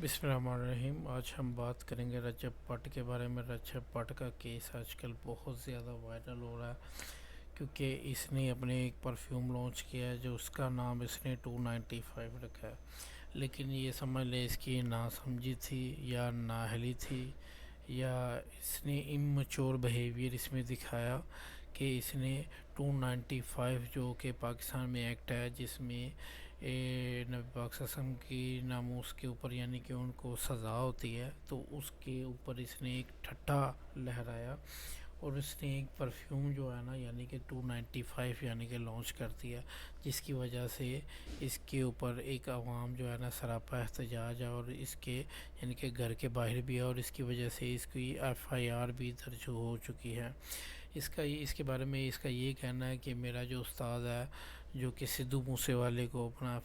بسم اللہ الرحمن الرحیم۔ آج ہم بات کریں گے رجب بٹ کے بارے میں۔ رجب بٹ کا کیس آج کل بہت زیادہ وائرل ہو رہا ہے کیونکہ اس نے اپنے ایک پرفیوم لانچ کیا ہے جو اس کا نام اس نے 295 رکھا ہے، لیکن یہ سمجھ لے اس کی ناسمجھی تھی یا نااہلی تھی، یا اس نے اممیچور بیہیویئر اس میں دکھایا کہ اس نے 295 جو کہ پاکستان میں ایکٹ ہے جس میں نبی پاک صلی اللہ علیہ وسلم کی ناموس کے اوپر یعنی کہ ان کو سزا ہوتی ہے، تو اس کے اوپر اس نے ایک ٹھٹا لہرایا اور اس نے ایک پرفیوم جو ہے نا یعنی کہ 295 یعنی کہ لانچ کر دیا، جس کی وجہ سے اس کے اوپر ایک عوام جو ہے نا سراپا احتجاج ہے، اور اس کے یعنی کہ گھر کے باہر بھی ہے، اور اس کی وجہ سے اس کی ایف آئی آر بھی درج ہو چکی ہے۔ اس کے بارے میں اس کا یہ کہنا ہے کہ میرا جو استاد ہے جو کہ سدھو موسے والے کو اپنا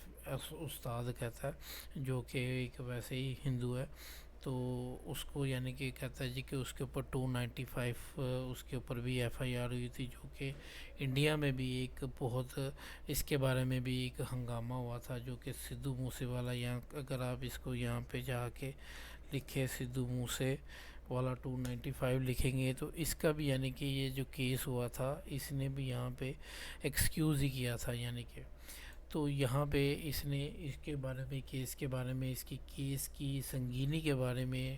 استاد کہتا ہے، جو کہ ایک ویسے ہی ہندو ہے، تو اس کو یعنی کہ کہتا ہے جی کہ اس کے اوپر 295 اس کے اوپر بھی ایف آئی آر ہوئی تھی، جو کہ انڈیا میں بھی ایک بہت اس کے بارے میں بھی ایک ہنگامہ ہوا تھا، جو کہ سدھو موسے والا یہاں اگر آپ اس کو یہاں پہ جا کے لکھے سدھو موسے والا 295 لکھیں گے تو اس کا بھی یعنی کہ یہ جو کیس ہوا تھا اس نے بھی یہاں پہ ایکسکیوز ہی کیا تھا، یعنی کہ تو یہاں پہ اس نے اس کے بارے میں کیس کے بارے میں اس کی کیس کی سنگینی کے بارے میں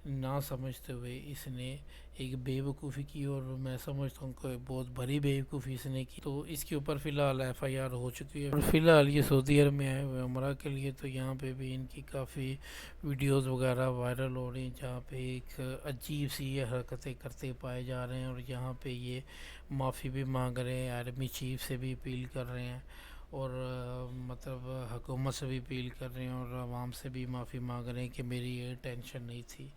نہ سمجھتے ہوئے اس نے ایک بے وقوفی کی، اور میں سمجھتا ہوں کہ بہت بڑی بے وقوفی اس نے کی، تو اس کے اوپر فی الحال ایف آئی آر ہو چکی ہے، اور فی الحال یہ سعودی عرب میں آئے ہوئے عمرہ کے لیے، تو یہاں پہ بھی ان کی کافی ویڈیوز وغیرہ وائرل ہو رہی ہیں جہاں پہ ایک عجیب سی یہ حرکتیں کرتے پائے جا رہے ہیں، اور یہاں پہ یہ معافی بھی مانگ رہے ہیں، آرمی چیف سے بھی اپیل کر رہے ہیں، اور مطلب حکومت سے بھی اپیل کر رہے ہیں، اور عوام سے بھی معافی مانگ رہے ہیں کہ میری یہ ٹینشن نہیں تھی۔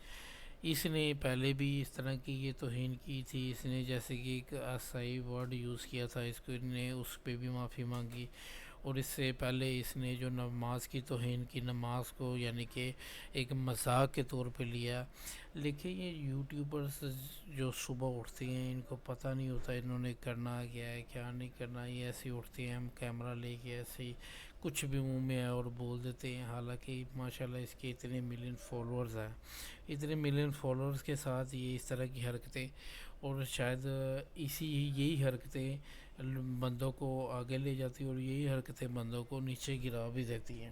اس نے پہلے بھی اس طرح کی یہ توہین کی تھی، اس نے جیسے کہ ایک صحیح ورڈ یوز کیا تھا، اس کو نے اس پہ بھی معافی مانگی، اور اس سے پہلے اس نے جو نماز کی توہین کی، نماز کو یعنی کہ ایک مذاق کے طور پہ لیا۔ لیکن یہ یوٹیوبرز جو صبح اٹھتے ہیں ان کو پتہ نہیں ہوتا انہوں نے کرنا کیا ہے کیا نہیں کرنا، یہ ایسے اٹھتے ہیں ہم کیمرہ لے کے ایسے ہی کچھ بھی منہ میں آئے اور بول دیتے ہیں، حالانکہ ماشاءاللہ اس کے اتنے ملین فالورز ہیں، اتنے ملین فالورز کے ساتھ یہ اس طرح کی حرکتیں، اور شاید یہی حرکتیں بندوں کو آگے لے جاتی اور یہی حرکتیں بندوں کو نیچے گرا بھی دیتی ہیں۔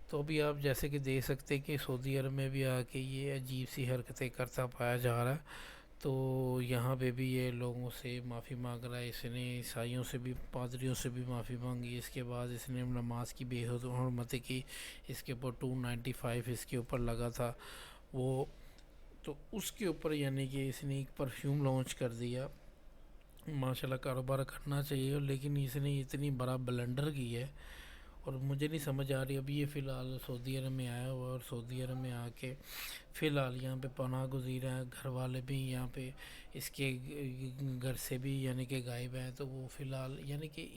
تو ابھی آپ جیسے کہ دیکھ سکتے ہیں کہ سعودی عرب میں بھی آ کے یہ عجیب سی حرکتیں کرتا پایا جا رہا ہے، تو یہاں پہ بھی یہ لوگوں سے معافی مانگ رہا ہے، اس نے عیسائیوں سے بھی پادریوں سے بھی معافی مانگی، اس کے بعد اس نے نماز کی بے حرمتی کی، اس کے اوپر 295 اس کے اوپر لگا تھا وہ، تو اس کے اوپر یعنی کہ اس نے ایک پرفیوم لانچ کر دیا۔ ماشاءاللہ کاروبار کرنا چاہیے، لیکن اس نے اتنی بڑا بلنڈر کی ہے، اور مجھے نہیں سمجھ آ رہی۔ ابھی یہ فی الحال سعودی عرب میں آیا ہوا ہے، اور سعودی عرب میں آ کے فی الحال یہاں پہ پناہ گزیر ہیں، گھر والے بھی یہاں پہ اس کے گھر سے بھی یعنی کہ غائب ہیں، تو وہ فی الحال یعنی کہ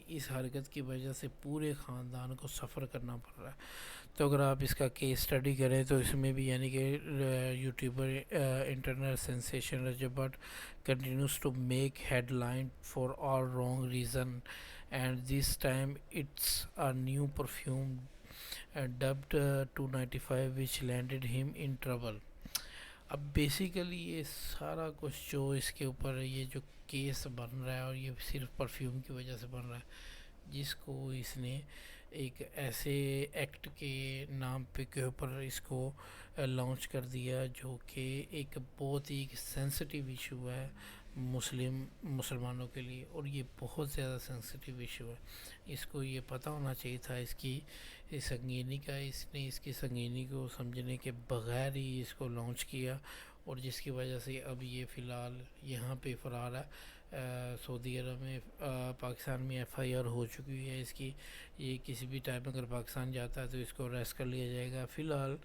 اس حرکت کی وجہ سے پورے خاندان کو سفر کرنا پڑ رہا ہے۔ تو اگر آپ اس کا کیس اسٹڈی کریں تو اس میں بھی یعنی کہ YouTuber internet sensation Rajab Butt continues to make headline for all wrong reason, and this time it's a new perfume dubbed 295 which landed him in trouble۔ اب بیسیکلی یہ سارا کچھ جو اس کے اوپر یہ جو کیس بن رہا ہے، اور یہ صرف پرفیوم کی وجہ سے بن رہا ہے جس کو اس نے ایک ایسے ایکٹ کے نام پہ کے اوپر اس کو لانچ کر دیا جو کہ ایک بہت ہی سینسٹیو ایشو ہے مسلمانوں کے لیے، اور یہ بہت زیادہ سینسٹیو ایشو ہے، اس کو یہ پتہ ہونا چاہیے تھا اس کی سنگینی کا، اس نے اس کی سنگینی کو سمجھنے کے بغیر ہی اس کو لانچ کیا، اور جس کی وجہ سے اب یہ فی الحال یہاں پہ فرار ہے۔ سعودی عرب میں پاکستان میں ایف آئی آر ہو چکی ہے اس کی، یہ کسی بھی ٹائم اگر پاکستان جاتا ہے تو اس کو اریسٹ کر لیا جائے گا۔ فی الحال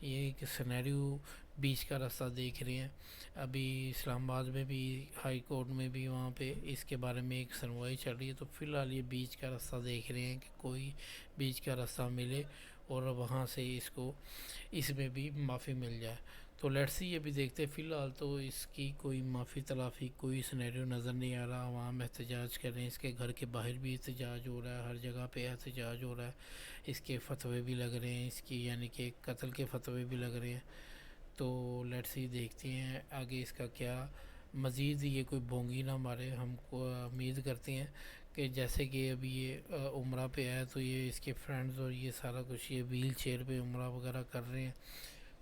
یہ ایک سینیریو بیچ کا راستہ دیکھ رہے ہیں، ابھی اسلام آباد میں بھی ہائی کورٹ میں بھی وہاں پہ اس کے بارے میں ایک سنوائی چل رہی ہے، تو فی الحال یہ بیچ کا راستہ دیکھ رہے ہیں کہ کوئی بیچ کا راستہ ملے اور وہاں سے اس کو اس میں بھی معافی مل جائے۔ تو لیٹس سی یہ بھی دیکھتے ہیں. فی الحال تو اس کی کوئی معافی تلافی کوئی سینیریو نظر نہیں آ رہا. عوام احتجاج کر رہے ہیں, اس کے گھر کے باہر بھی احتجاج ہو رہا ہے, ہر جگہ پہ احتجاج ہو رہا ہے. اس کے فتوے بھی لگ رہے ہیں, اس کی یعنی کہ قتل کے فتوے بھی لگ رہے ہیں. تو لیٹس سی دیکھتے ہیں آگے اس کا کیا مزید یہ کوئی بونگی نہ مارے. ہم کو امید کرتے ہیں کہ جیسے کہ ابھی یہ عمرہ پہ آیا تو یہ اس کے فرینڈز اور یہ سارا کچھ یہ ویل چیئر پہ عمرہ وغیرہ کر رہے ہیں,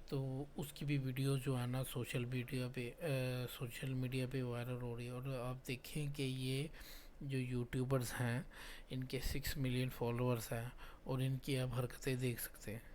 تو اس کی بھی ویڈیوز جو ہے نا سوشل میڈیا پہ وائرل ہو رہی ہے. اور آپ دیکھیں کہ یہ جو یوٹیوبرز ہیں ان کے 6 ملین فالوورز ہیں, اور ان کی آپ حرکتیں دیکھ سکتے ہیں.